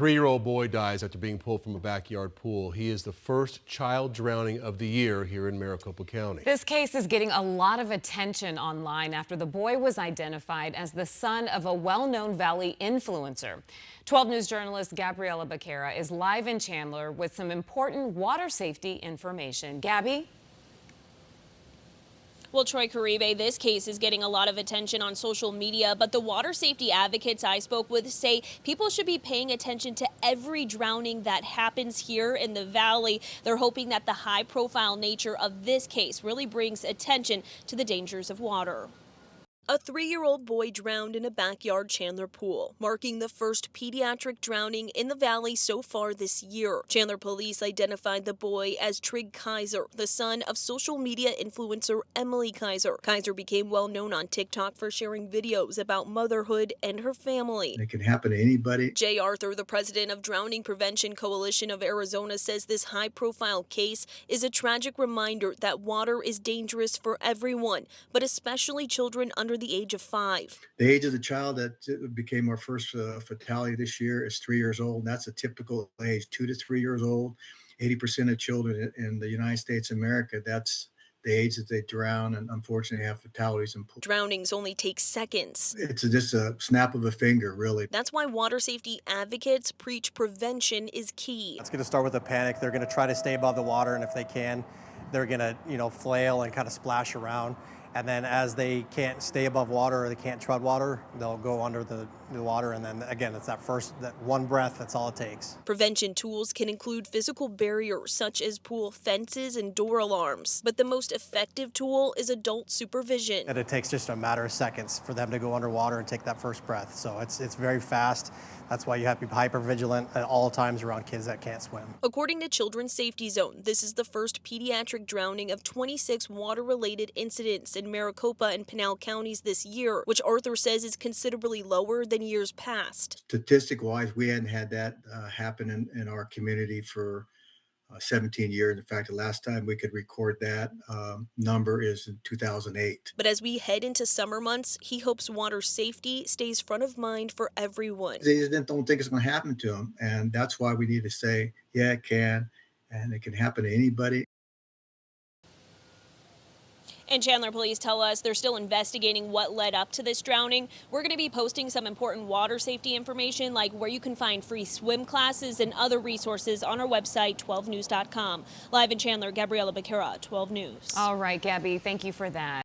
3-year-old boy dies after being pulled from a backyard pool. He is the first child drowning of the year here in Maricopa County. This case is getting a lot of attention online after the boy was identified as the son of a well-known Valley influencer. 12 News journalist Gabriela Becerra is live in Chandler with some important water safety information. Gabby? Well, Troy Caribe, this case is getting a lot of attention on social media, but the water safety advocates I spoke with say people should be paying attention to every drowning that happens here in the valley. They're hoping that the high-profile nature of this case really brings attention to the dangers of water. A 3-year-old boy drowned in a backyard Chandler pool, marking the first pediatric drowning in the valley so far this year. Chandler police identified the boy as Trig Kaiser, the son of social media influencer Emily Kaiser. Kaiser became well known on TikTok for sharing videos about motherhood and her family. It can happen to anybody. Jay Arthur, the president of Drowning Prevention Coalition of Arizona, says this high-profile case is a tragic reminder that water is dangerous for everyone, but especially children under the age of 5. The age of the child that became our first fatality this year is 3 years old. That's a typical age, 2 to 3 years old. 80% of children in the United States of America, that's the age that they drown and unfortunately have fatalities in pools. Drownings only take seconds. It's just a snap of a finger, really. That's why water safety advocates preach prevention is key. It's going to start with a panic. They're going to try to stay above the water, and if they can, they're going to, flail and kind of splash around. And then as they can't stay above water or they can't tread water, they'll go under the water. And then again, it's that one breath, that's all it takes. Prevention tools can include physical barriers such as pool fences and door alarms. But the most effective tool is adult supervision. And it takes just a matter of seconds for them to go underwater and take that first breath. So it's very fast. That's why you have to be hyper vigilant at all times around kids that can't swim. According to Children's Safety Zone, this is the first pediatric drowning of 26 water-related incidents in Maricopa and Pinal counties this year, which Arthur says is considerably lower than years past. Statistic-wise, we hadn't had that happen in our community for 17 years. In fact, the last time we could record that number is in 2008. But as we head into summer months, he hopes water safety stays front of mind for everyone. They just don't think it's going to happen to them. And that's why we need to say, yeah, it can. And it can happen to anybody. And Chandler police tell us they're still investigating what led up to this drowning. We're going to be posting some important water safety information, like where you can find free swim classes and other resources on our website, 12news.com. Live in Chandler, Gabriela Becerra, 12 News. All right, Gabby, thank you for that.